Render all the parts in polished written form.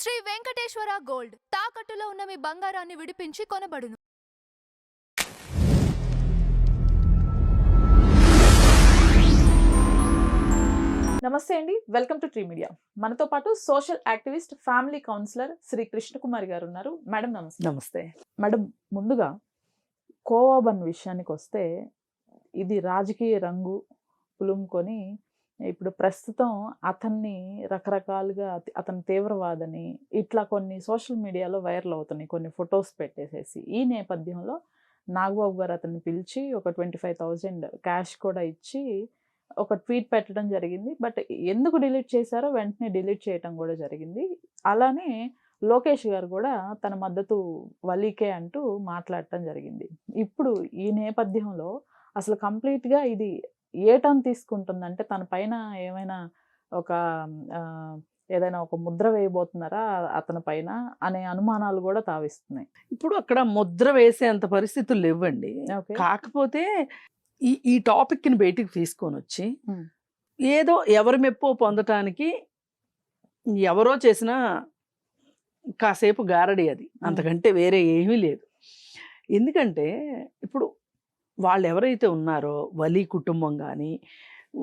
Shri Venkateswara gold తాకట్టులో ఉన్న మీ బంగారాన్ని విడిపించి కొనబడును. నమస్తే అండి, వెల్కమ్ టు ట్రీ మీడియా. మనతో పాటు social activist, family counsellor Shri Krishnakumari గారు ఉన్నారు. మేడం నమస్తే. నమస్తే మేడం, ముందుగా కోవా బన్ విషయానికి వస్తే ఇది రాజకీయ రంగు పులుముకొని ఇప్పుడు ప్రస్తుతం అతన్ని రకరకాలుగా అతని తీవ్రవాదని ఇట్లా కొన్ని సోషల్ మీడియాలో వైరల్ అవుతున్నాయి, కొన్ని ఫొటోస్ పెట్టేసేసి. ఈ నేపథ్యంలో నాగబాబు గారు అతన్ని పిలిచి ఒక 25,000 క్యాష్ కూడా ఇచ్చి ఒక ట్వీట్ పెట్టడం జరిగింది. బట్ ఎందుకు డిలీట్ చేశారో వెంటనే డిలీట్ చేయడం కూడా జరిగింది. అలానే లోకేష్ గారు కూడా తన మద్దతు వలీకే అంటూ మాట్లాడటం జరిగింది. ఇప్పుడు ఈ నేపథ్యంలో అసలు కంప్లీట్గా ఇది ఏ టర్న్ తీసుకుంటుందంటే తన పైన ఏమైనా ఒక ఏదైనా ఒక ముద్ర వేయబోతున్నారా అతని పైన అనే అనుమానాలు కూడా తావిస్తున్నాయి. ఇప్పుడు అక్కడ ముద్ర వేసేంత పరిస్థితులు లేవండి. ఓకే. కాకపోతే ఈ టాపిక్ని బయటికి తీసుకొని వచ్చి ఏదో ఎవరి మెప్పో పొందటానికి ఎవరో చేసిన కాసేపు గారడి, అది అంతకంటే వేరే ఏమీ లేదు. ఎందుకంటే ఇప్పుడు వాళ్ళు ఎవరైతే ఉన్నారో వలీ కుటుంబం కానీ,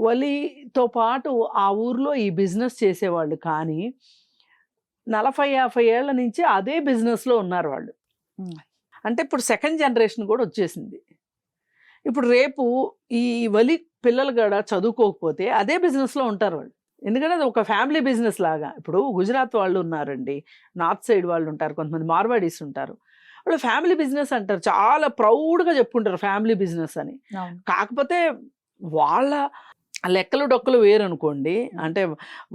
వలీతో పాటు ఆ ఊర్లో ఈ బిజినెస్ చేసేవాళ్ళు కానీ 40-50 ఏళ్ల నుంచి అదే బిజినెస్లో ఉన్నారు వాళ్ళు. అంటే ఇప్పుడు సెకండ్ జనరేషన్ కూడా వచ్చేసింది. ఇప్పుడు రేపు ఈ వలి పిల్లలు కూడా చదువుకోకపోతే అదే బిజినెస్లో ఉంటారు వాళ్ళు. ఎందుకంటే అది ఒక ఫ్యామిలీ బిజినెస్ లాగా. ఇప్పుడు గుజరాత్ వాళ్ళు ఉన్నారండి, నార్త్ సైడ్ వాళ్ళు ఉంటారు, కొంతమంది మార్వాడీస్ ఉంటారు. వాళ్ళు ఫ్యామిలీ బిజినెస్ అంటారు, చాలా ప్రౌడ్గా చెప్పుకుంటారు ఫ్యామిలీ బిజినెస్ అని. కాకపోతే వాళ్ళ లెక్కలు డొక్కలు వేరు అనుకోండి. అంటే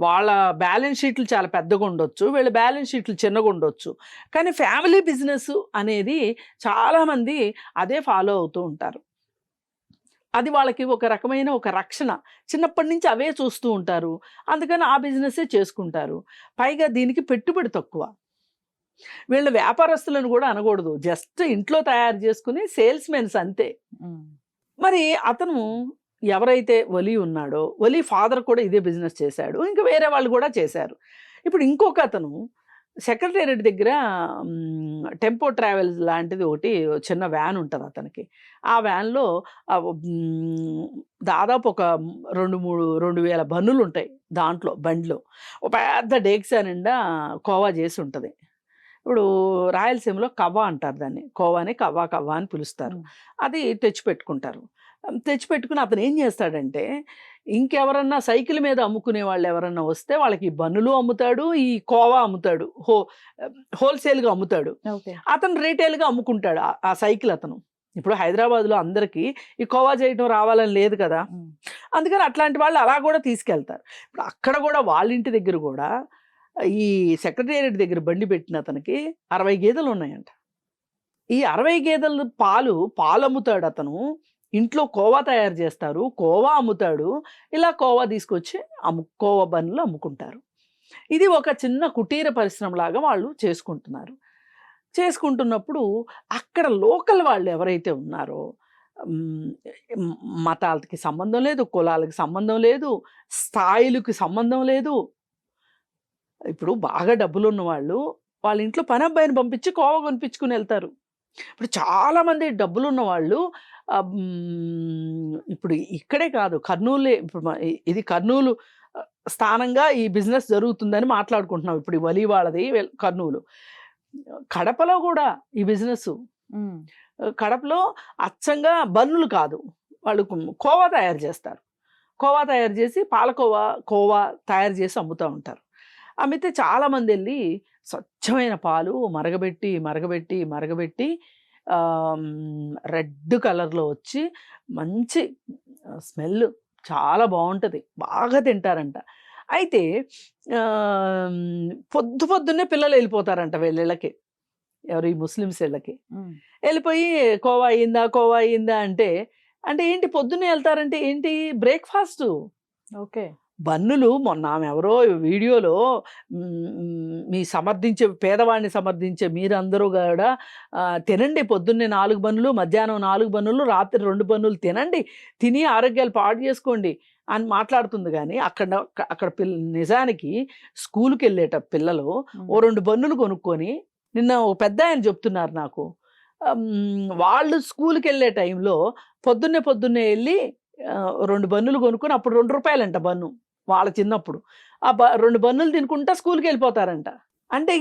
వాళ్ళ బ్యాలెన్స్ షీట్లు చాలా పెద్దగా ఉండొచ్చు, వీళ్ళ బ్యాలెన్స్ షీట్లు చిన్నగా ఉండొచ్చు. కానీ ఫ్యామిలీ బిజినెస్ అనేది చాలామంది అదే ఫాలో అవుతూ ఉంటారు. అది వాళ్ళకి ఒక రకమైన ఒక రక్షణ. చిన్నప్పటి నుంచి అవే చూస్తూ ఉంటారు, అందుకని ఆ బిజినెస్సే చేసుకుంటారు. పైగా దీనికి పెట్టుబడి తక్కువ. వీళ్ళ వ్యాపారస్తులను కూడా అనకూడదు, జస్ట్ ఇంట్లో తయారు చేసుకుని సేల్స్ మెన్స్ అంతే. మరి అతను ఎవరైతే వలీ ఉన్నాడో, వలీ ఫాదర్ కూడా ఇదే బిజినెస్ చేశాడు, ఇంకా వేరే వాళ్ళు కూడా చేశారు. ఇప్పుడు ఇంకొక అతను సెక్రటేరియట్ దగ్గర టెంపో ట్రావెల్స్ లాంటిది ఒకటి చిన్న వ్యాన్ ఉంటుంది అతనికి. ఆ వ్యాన్లో దాదాపు ఒక 2,000 బన్నులు ఉంటాయి దాంట్లో, బండిలో ఒక పెద్ద డేక్సా నిండా కోవా చేసి ఉంటుంది. ఇప్పుడు రాయలసీమలో కవ్వ అంటారు దాన్ని, కోవాని కవ్వ అని పిలుస్తారు. అది తెచ్చిపెట్టుకుంటారు. తెచ్చిపెట్టుకుని అతను ఏం చేస్తాడంటే, ఇంకెవరన్నా సైకిల్ మీద అమ్ముకునే వాళ్ళు ఎవరన్నా వస్తే వాళ్ళకి బన్నులు అమ్ముతాడు, ఈ కోవా అమ్ముతాడు, హోల్సేల్గా అమ్ముతాడు. అతను రీటైల్గా అమ్ముకుంటాడు ఆ సైకిల్ అతను. ఇప్పుడు హైదరాబాద్లో అందరికీ ఈ కోవా చేయడం రావాలని లేదు కదా, అందుకని అట్లాంటి వాళ్ళు అలా కూడా తీసుకెళ్తారు. ఇప్పుడు అక్కడ కూడా వాళ్ళ ఇంటి దగ్గర కూడా ఈ సెక్రటేరియట్ దగ్గర బండి పెట్టిన అతనికి 60 గేదెలు ఉన్నాయంట. ఈ 60 గేదెల పాలు అమ్ముతాడు అతను. ఇంట్లో కోవా తయారు చేస్తారు, కోవా అమ్ముతాడు. ఇలా కోవా తీసుకొచ్చి కోవా బన్నులు అమ్ముకుంటారు. ఇది ఒక చిన్న కుటీర పరిశ్రమలాగా వాళ్ళు చేసుకుంటున్నారు. చేసుకుంటున్నప్పుడు అక్కడ లోకల్ వాళ్ళు ఎవరైతే ఉన్నారో, మతాలకి సంబంధం లేదు, కులాలకి సంబంధం లేదు, స్థాయిలకి సంబంధం లేదు. ఇప్పుడు బాగా డబ్బులు ఉన్న వాళ్ళు వాళ్ళ ఇంట్లో పని అబ్బాయిని పంపించి కోవా కొనిపించుకుని వెళ్తారు. ఇప్పుడు చాలామంది డబ్బులు ఉన్న వాళ్ళు ఇప్పుడు ఇక్కడే కాదు, కర్నూలే, ఇప్పుడు ఇది కర్నూలు స్థానంగా ఈ బిజినెస్ జరుగుతుందని మాట్లాడుకుంటున్నాం. ఇప్పుడు వలీ వాళ్ళది కర్నూలు. కడపలో కూడా ఈ బిజినెస్. కడపలో అచ్చంగా బన్నులు కాదు, వాళ్ళు కోవా తయారు చేస్తారు. కోవా తయారు చేసి కోవా తయారు చేసి అమ్ముతూ ఉంటారు. అమ్మితే చాలామంది వెళ్ళి స్వచ్ఛమైన పాలు మరగబెట్టి రెడ్ కలర్లో వచ్చి మంచి స్మెల్ చాలా బాగుంటుంది, బాగా తింటారంట. అయితే పొద్దున్నే పిల్లలు వెళ్ళిపోతారంట వీళ్ళకి, ఎవరు, ఈ ముస్లిమ్స్ వీళ్ళకి. వెళ్ళిపోయి కోవా అయిందా అంటే ఏంటి పొద్దున్నే వెళ్తారంటే ఏంటి, బ్రేక్ఫాస్ట్. ఓకే. బన్నులు మొన్న ఆమె ఎవరో వీడియోలో పేదవాడిని సమర్థించే మీరందరూ కూడా తినండి, పొద్దున్నే 4 బన్నులు, మధ్యాహ్నం 4 బన్నులు, రాత్రి 2 బన్నులు తినండి, తిని ఆరోగ్యాలు పాడు చేసుకోండి అని మాట్లాడుతుంది. కానీ అక్కడ అక్కడ నిజానికి స్కూల్కి వెళ్ళేట పిల్లలు ఓ 2 బన్నులు కొనుక్కొని, నిన్న ఓ పెద్ద ఆయన చెప్తున్నారు నాకు, వాళ్ళు స్కూల్కి వెళ్ళే టైంలో పొద్దున్నే వెళ్ళి 2 బన్నులు కొనుక్కొని, అప్పుడు 2 రూపాయలంట బన్ను వాళ్ళ చిన్నప్పుడు. 2 బన్నులు తినుకుంటా స్కూల్కి వెళ్ళిపోతారంట. అంటే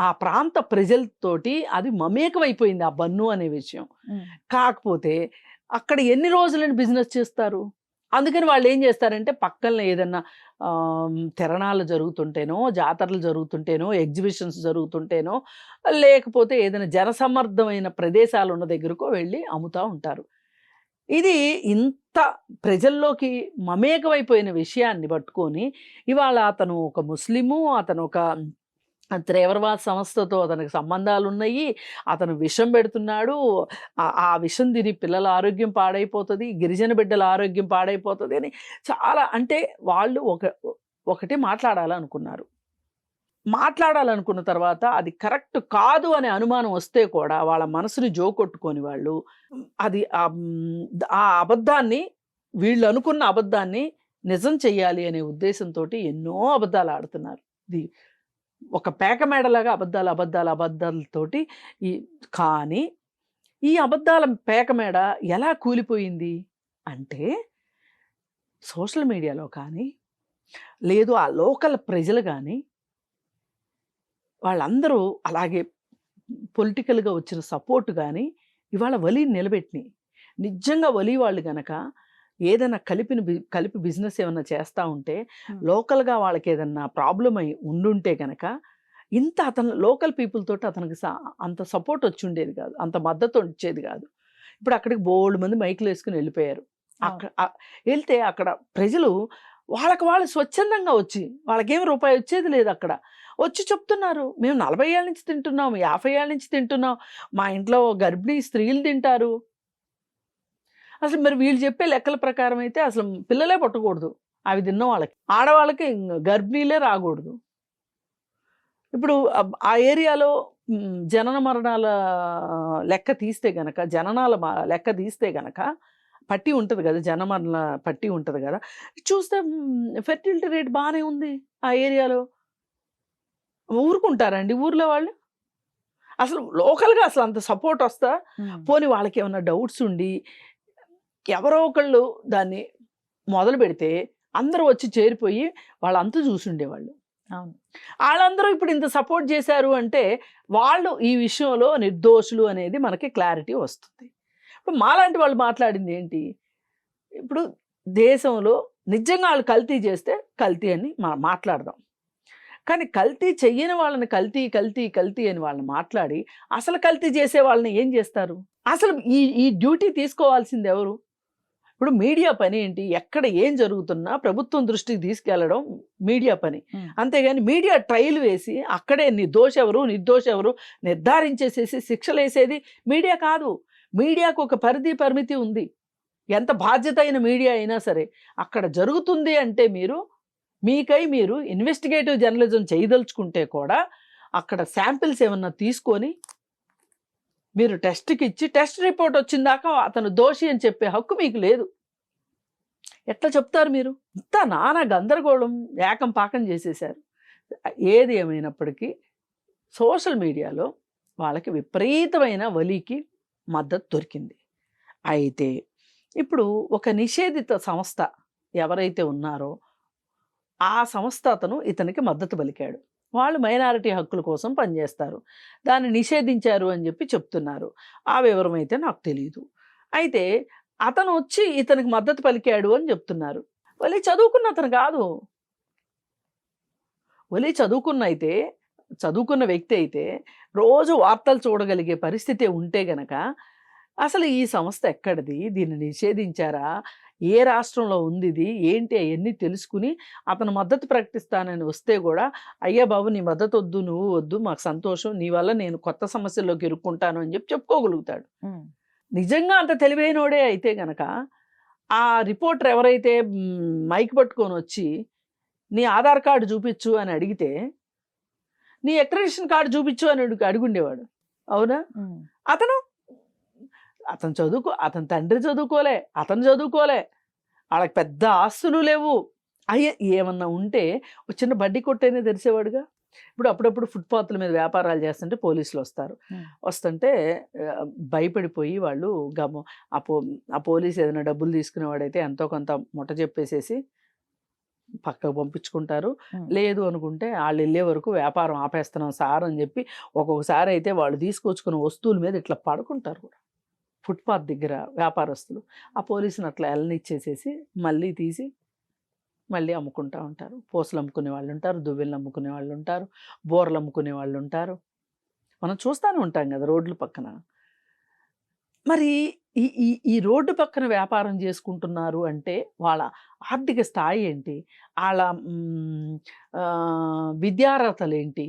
ఆ ప్రాంత ప్రజలతోటి అది మమేకమైపోయింది ఆ బన్ను అనే విషయం. కాకపోతే అక్కడ ఎన్ని రోజులని బిజినెస్ చేస్తారు? అందుకని వాళ్ళు ఏం చేస్తారంటే పక్కన ఏదన్నా తిరణాలు జరుగుతుంటేనో, జాతరలు జరుగుతుంటేనో, ఎగ్జిబిషన్స్ జరుగుతుంటేనో, లేకపోతే ఏదైనా జనసమ్మర్దమైన ప్రదేశాలు ఉన్న దగ్గరకో వెళ్ళి అమ్ముతూ ఉంటారు. ఇది ఇంత ప్రజల్లోకి మమేకమైపోయిన విషయాన్ని పట్టుకొని ఇవాళ అతను ఒక ముస్లిము, అతను ఒక తీవ్రవాద సంస్థతో అతనికి సంబంధాలు ఉన్నాయి, అతను విషం పెడుతున్నాడు, ఆ విషం తిని పిల్లల ఆరోగ్యం పాడైపోతుంది, గిరిజన బిడ్డల ఆరోగ్యం పాడైపోతుంది అని చాలా, అంటే వాళ్ళు ఒకటి మాట్లాడాలనుకున్నారు. మాట్లాడాలనుకున్న తర్వాత అది కరెక్ట్ కాదు అనే అనుమానం వస్తే కూడా వాళ్ళ మనసుని జోకొట్టుకొని వాళ్ళు అది ఆ అబద్ధాన్ని, వీళ్ళు అనుకున్న అబద్ధాన్ని నిజం చెయ్యాలి అనే ఉద్దేశంతో ఎన్నో అబద్ధాలు ఆడుతున్నారు. ఇది ఒక పేక మేడలాగా అబద్ధాలతోటి కానీ ఈ అబద్ధాల పేక మేడ ఎలా కూలిపోయింది అంటే సోషల్ మీడియాలో కానీ, లేదు ఆ లోకల్ ప్రజలు కానీ, వాళ్ళందరూ అలాగే పొలిటికల్గా వచ్చిన సపోర్ట్ కానీ ఇవాళ వలీని నిలబెట్టినాయి. నిజంగా వలీ వాళ్ళు గనక ఏదైనా కలిపి బిజినెస్ ఏమైనా చేస్తూ ఉంటే, లోకల్గా వాళ్ళకి ఏదన్నా ప్రాబ్లం అయి ఉండుంటే కనుక అతను లోకల్ పీపుల్ తోటి అతనికి అంత సపోర్ట్ వచ్చి ఉండేది కాదు, అంత మద్దతు వచ్చేది కాదు. ఇప్పుడు అక్కడికి బోల్డ్ మంది మైకులు వేసుకుని వెళ్ళిపోయారు. వెళ్తే అక్కడ ప్రజలు వాళ్ళకి వాళ్ళు స్వచ్ఛందంగా వచ్చి, వాళ్ళకేం రూపాయి వచ్చేది లేదు, అక్కడ వచ్చి చెప్తున్నారు, మేము 40 ఏళ్ళ నుంచి తింటున్నాం, 50 ఏళ్ళ నుంచి తింటున్నాం, మా ఇంట్లో గర్భిణీ స్త్రీలు తింటారు. అసలు మరి వీళ్ళు చెప్పే లెక్కల ప్రకారం అయితే అసలు పిల్లలే పుట్టకూడదు అవి తిన్న వాళ్ళకి, ఆడవాళ్ళకి గర్భిణీలే రాకూడదు. ఇప్పుడు ఆ ఏరియాలో జనన మరణాల లెక్క తీస్తే గనక, జననాల లెక్క తీస్తే గనక పట్టి ఉంటుంది కదా, జనమరణ పట్టి ఉంటుంది కదా, చూస్తే ఫెర్టిలిటీ రేట్ బాగానే ఉంది ఆ ఏరియాలో. ఊరుకుంటారండి ఊర్లో వాళ్ళు? అసలు లోకల్గా అసలు అంత సపోర్ట్ వస్తా? పోనీ వాళ్ళకి ఏమన్నా డౌట్స్ ఉండి ఎవరో ఒకళ్ళు దాన్ని మొదలు పెడితే అందరూ వచ్చి చేరిపోయి వాళ్ళంతా చూసుండేవాళ్ళు. అవును, వాళ్ళందరూ ఇప్పుడు ఇంత సపోర్ట్ చేశారు అంటే వాళ్ళు ఈ విషయంలో నిర్దోషులు అనేది మనకి క్లారిటీ వస్తుంది. ఇప్పుడు మాలాంటి వాళ్ళు మాట్లాడింది ఏంటి? ఇప్పుడు దేశంలో నిజంగా వాళ్ళు కల్తీ చేస్తే కల్తీ అని మాట్లాడదాం, కానీ కల్తీ చెయ్యని వాళ్ళని కల్తీ అని వాళ్ళని మాట్లాడి అసలు కల్తీ చేసే వాళ్ళని ఏం చేస్తారు? అసలు ఈ డ్యూటీ తీసుకోవాల్సింది ఎవరు? ఇప్పుడు మీడియా పని ఏంటి? ఎక్కడ ఏం జరుగుతున్నా ప్రభుత్వం దృష్టికి తీసుకెళ్లడం మీడియా పని. అంతేగాని మీడియా ట్రయల్ వేసి అక్కడే నిర్దోషెవరు నిర్ధారించేసేసి శిక్షలు వేసేది మీడియా కాదు. మీడియాకు ఒక పరిమితి ఉంది. ఎంత బాధ్యత అయిన మీడియా అయినా సరే అక్కడ జరుగుతుంది అంటే మీరు ఇన్వెస్టిగేటివ్ జర్నలిజం చేయదలుచుకుంటే కూడా అక్కడ శాంపిల్స్ ఏమన్నా తీసుకొని మీరు టెస్ట్కి ఇచ్చి టెస్ట్ రిపోర్ట్ వచ్చిందాకా అతను దోషి అని చెప్పే హక్కు మీకు లేదు. ఎట్లా చెప్తారు మీరు? ఇంత నానా గందరగోళం ఏకం పాకం చేసేశారు. ఏది ఏమైనప్పటికీ సోషల్ మీడియాలో వాళ్ళకి విపరీతమైన వలీకి మద్దతు దొరికింది. అయితే ఇప్పుడు ఒక నిషేధిత సంస్థ ఎవరైతే ఉన్నారో ఆ సంస్థ అతను ఇతనికి మద్దతు పలికాడు. వాళ్ళు మైనారిటీ హక్కుల కోసం పనిచేస్తారు, దాన్ని నిషేధించారు అని చెప్పి చెప్తున్నారు. ఆ వివరం అయితే నాకు తెలియదు. అయితే అతను వచ్చి ఇతనికి మద్దతు పలికాడు అని చెప్తున్నారు. వలి చదువుకున్న అతను కాదు. వలి చదువుకున్న వ్యక్తి అయితే రోజు వార్తలు చూడగలిగే పరిస్థితి ఉంటే గనక అసలు ఈ సంస్థ ఎక్కడిది, దీన్ని నిషేధించారా, ఏ రాష్ట్రంలో ఉంది ఇది ఏంటి అవన్నీ తెలుసుకుని అతను మద్దతు ప్రకటిస్తానని వస్తే కూడా అయ్యా బాబు నీ మద్దతు వద్దు, నువ్వు వద్దు, మాకు సంతోషం, నీ వల్ల నేను కొత్త సమస్యల్లోకి ఇరుక్కుంటాను అని చెప్పి చెప్పుకోగలుగుతాడు. నిజంగా అంత తెలివైనోడే అయితే గనక ఆ రిపోర్టర్ ఎవరైతే మైక్ పట్టుకొని వచ్చి నీ ఆధార్ కార్డు చూపించు అని అడిగితే నీ అక్రెడిటేషన్ కార్డు చూపించు అని అడుగుండేవాడు. అవునా? అతను తండ్రి చదువుకోలే, అతను చదువుకోలే, వాళ్ళకి పెద్ద ఆస్తులు లేవు. అయ్యే ఏమన్నా ఉంటే ఒక చిన్న బడ్డీ కొట్టైనా తెరిచేవాడుగా. ఇప్పుడు అప్పుడప్పుడు ఫుట్పాత్ల మీద వ్యాపారాలు చేస్తుంటే పోలీసులు వస్తారు. వస్తుంటే భయపడిపోయి వాళ్ళు ఆ పోలీస్ ఏదైనా డబ్బులు తీసుకునేవాడైతే ఎంతో కొంత ముట్ట చెప్పేసేసి పక్కకు పంపించుకుంటారు. లేదు అనుకుంటే వాళ్ళు వెళ్ళే వరకు వ్యాపారం ఆపేస్తున్నాం సార్ అని చెప్పి ఒక్కొక్కసారి అయితే వాళ్ళు తీసుకొచ్చుకున్న వస్తువుల మీద ఇట్లా పడుకుంటారు కూడా ఫుట్పాత్ దగ్గర వ్యాపారస్తులు. ఆ పోలీసుని అట్లా ఎల్లనిచ్చేసేసి మళ్ళీ తీసి మళ్ళీ అమ్ముకుంటూ ఉంటారు. పూసలు అమ్ముకునే వాళ్ళు ఉంటారు, దువ్వెలు అమ్ముకునే వాళ్ళు ఉంటారు, బోర్లు అమ్ముకునే వాళ్ళు ఉంటారు. మనం చూస్తూనే ఉంటాం కదా రోడ్ల పక్కన. మరి ఈ ఈ ఈ రోడ్డు పక్కన వ్యాపారం చేసుకుంటున్నారు అంటే వాళ్ళ ఆర్థిక స్థాయి ఏంటి, వాళ్ళ విద్యార్హతలు ఏంటి,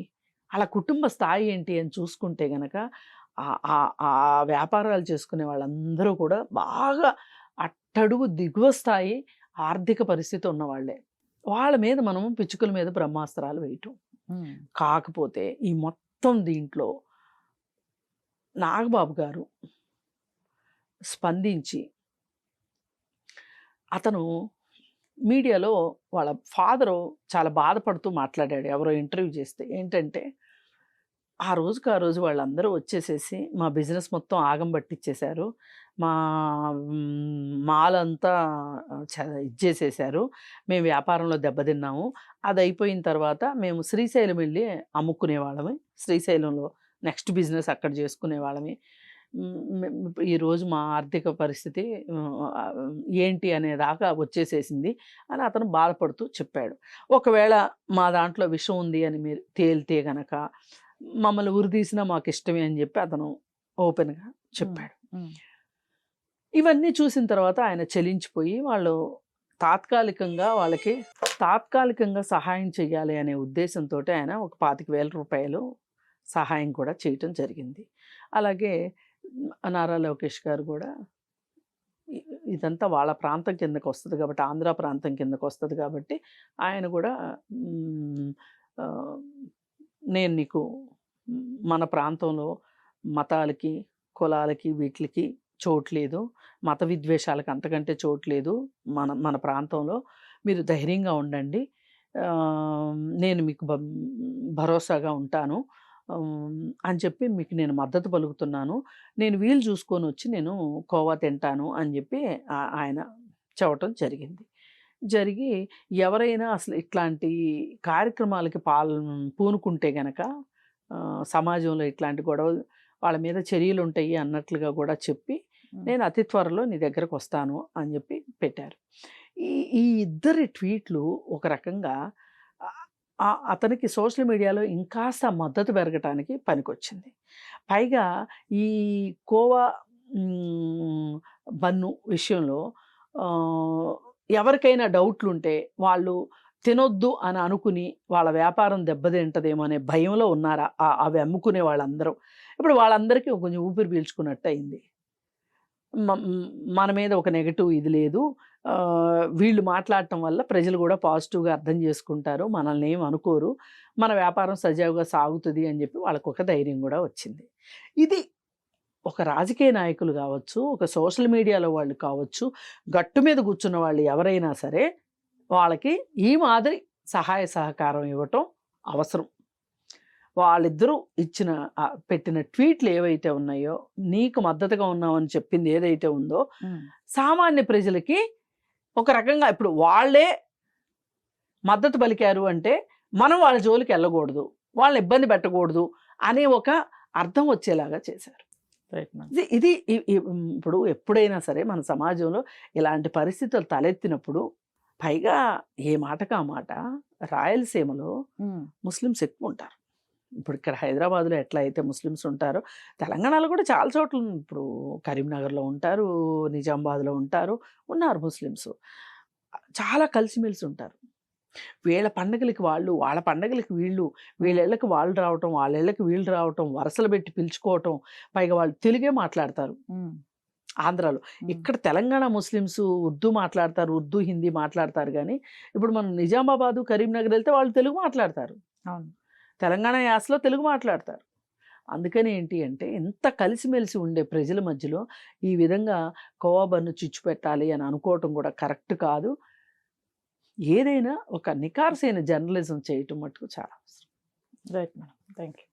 వాళ్ళ కుటుంబ స్థాయి ఏంటి అని చూసుకుంటే గనక ఆ వ్యాపారాలు చేసుకునే వాళ్ళందరూ కూడా బాగా అట్టడుగు దిగువ స్థాయి ఆర్థిక పరిస్థితి ఉన్నవాళ్లే. వాళ్ళ మీద మనం పిచ్చుకల మీద బ్రహ్మాస్త్రాలు వేయటం. కాకపోతే ఈ మొత్తం దీంట్లో నాగబాబు గారు స్పందించి అతను మీడియాలో వాళ్ళ ఫాదరు చాలా బాధపడుతూ మాట్లాడాడు ఎవరో ఇంటర్వ్యూ చేస్తే. ఏంటంటే ఆ రోజు వాళ్ళందరూ వచ్చేసేసి మా బిజినెస్ మొత్తం ఆగం పట్టించేశారు, మా మాల్ అంతా ఇచ్చేసేసారు, మేము వ్యాపారంలో దెబ్బతిన్నాము, అది అయిపోయిన తర్వాత మేము శ్రీశైలం వెళ్ళి అమ్ముకునేవాళ్ళమే, శ్రీశైలంలో నెక్స్ట్ బిజినెస్ అక్కడ చేసుకునేవాళ్ళమే, ఈరోజు మా ఆర్థిక పరిస్థితి ఏంటి అనేదాకా వచ్చేసేసింది అని అతను బాధపడుతూ చెప్పాడు. ఒకవేళ మా దాంట్లో విషయం ఉంది అని మీరు తేలితే గనక మమ్మల్ని ఉరిదీసినా మాకు ఇష్టమే అని చెప్పి అతను ఓపెన్గా చెప్పాడు. ఇవన్నీ చూసిన తర్వాత ఆయన చలించిపోయి వాళ్ళు తాత్కాలికంగా సహాయం చేయాలి అనే ఉద్దేశంతో ఆయన ఒక 25,000 రూపాయలు సహాయం కూడా చేయటం జరిగింది. అలాగే నారా లోకేష్ గారు కూడా ఇదంతా వాళ్ళ ప్రాంతం కిందకు వస్తుంది కాబట్టి, ఆంధ్ర ప్రాంతం కిందకు వస్తుంది కాబట్టి ఆయన కూడా నేను నీకు మన ప్రాంతంలో మతాలకి కులాలకి వీటికి చోట్లేదు, మత విద్వేషాలకు అంతకంటే చోట్లేదు మన ప్రాంతంలో, మీరు ధైర్యంగా ఉండండి, నేను మీకు భరోసాగా ఉంటాను అని చెప్పి మీకు నేను మద్దతు పలుకుతున్నాను, నేను వీలు చూసుకొని వచ్చి నేను కోవా తింటాను అని చెప్పి ఆయన చెప్పటం జరిగి ఎవరైనా అసలు ఇట్లాంటి కార్యక్రమాలకి పూనుకుంటే గనక సమాజంలో ఇట్లాంటి గొడవలు వాళ్ళ మీద చర్యలు ఉంటాయి అన్నట్లుగా కూడా చెప్పి నేను అతి త్వరలో నీ దగ్గరకు వస్తాను అని చెప్పి పెట్టారు. ఈ ఇద్దరి ట్వీట్లు ఒక రకంగా అతనికి సోషల్ మీడియాలో ఇంకాస్త మద్దతు పెరగటానికి పనికొచ్చింది. పైగా ఈ కోవా బన్ను విషయంలో ఎవరికైనా డౌట్లు ఉంటే వాళ్ళు తినొద్దు అని అనుకుని వాళ్ళ వ్యాపారం దెబ్బతింటదేమో అనే భయంలో ఉన్నారా అవి అమ్ముకునే వాళ్ళందరూ. ఇప్పుడు వాళ్ళందరికీ కొంచెం ఊపిరి పీల్చుకున్నట్టు అయింది. మన మీద ఒక నెగటివ్ ఇది లేదు, వీళ్ళు మాట్లాడటం వల్ల ప్రజలు కూడా పాజిటివ్గా అర్థం చేసుకుంటారు, మనల్ని ఏం అనుకోరు, మన వ్యాపారం సజావుగా సాగుతుంది అని చెప్పి వాళ్ళకు ఒక ధైర్యం కూడా వచ్చింది. ఇది ఒక రాజకీయ నాయకులు కావచ్చు, ఒక సోషల్ మీడియాలో వాళ్ళు కావచ్చు, గట్టు మీద కూర్చున్న వాళ్ళు ఎవరైనా సరే వాళ్ళకి ఈ మాదిరి సహాయ సహకారం ఇవ్వటం అవసరం. వాళ్ళిద్దరూ పెట్టిన ట్వీట్లు ఏవైతే ఉన్నాయో, నీకు మద్దతుగా ఉన్నామని చెప్పింది ఏదైతే ఉందో, సామాన్య ప్రజలకి ఒక రకంగా ఇప్పుడు వాళ్ళే మద్దతు పలికారు అంటే మనం వాళ్ళ జోలికి వెళ్ళకూడదు, వాళ్ళని ఇబ్బంది పెట్టకూడదు అనే ఒక అర్థం వచ్చేలాగా చేశారు. ఇది ఇప్పుడు ఎప్పుడైనా సరే మన సమాజంలో ఇలాంటి పరిస్థితులు తలెత్తినప్పుడు, పైగా ఏ మాటకు ఆ మాట రాయలసీమలో ముస్లిమ్స్ ఎక్కువ ఉంటారు. ఇప్పుడు ఇక్కడ హైదరాబాద్లో ఎట్లా అయితే ముస్లిమ్స్ ఉంటారో తెలంగాణలో కూడా చాలా చోట్ల, ఇప్పుడు కరీంనగర్లో ఉంటారు, నిజామాబాద్లో ఉన్నారు ముస్లిమ్స్, చాలా కలిసిమెలిసి ఉంటారు. వీళ్ళ పండగలకి వాళ్ళు, వాళ్ళ పండగలకి వీళ్ళు, వీళ్ళకి వాళ్ళు రావటం, వాళ్ళకి వీళ్ళు రావటం, వరుసలు పెట్టి పిలుచుకోవటం, పైగా వాళ్ళు తెలుగే మాట్లాడతారు ఆంధ్రాలో. ఇక్కడ తెలంగాణ ముస్లిమ్స్ ఉర్దూ మాట్లాడతారు, ఉర్దూ హిందీ మాట్లాడతారు, కానీ ఇప్పుడు మనం నిజామాబాదు కరీంనగర్ వెళ్తే వాళ్ళు తెలుగు మాట్లాడతారు, తెలంగాణ యాసలో తెలుగు మాట్లాడతారు. అందుకని ఏంటి అంటే ఇంత కలిసిమెలిసి ఉండే ప్రజల మధ్యలో ఈ విధంగా కోవా బన్ను చిచ్చు పెట్టాలి అని అనుకోవటం కూడా కరెక్ట్ కాదు. ఏదైనా ఒక నికార్సైన జర్నలిజం చేయటం మటుకు చాలా అవసరం. Right madam, thank you.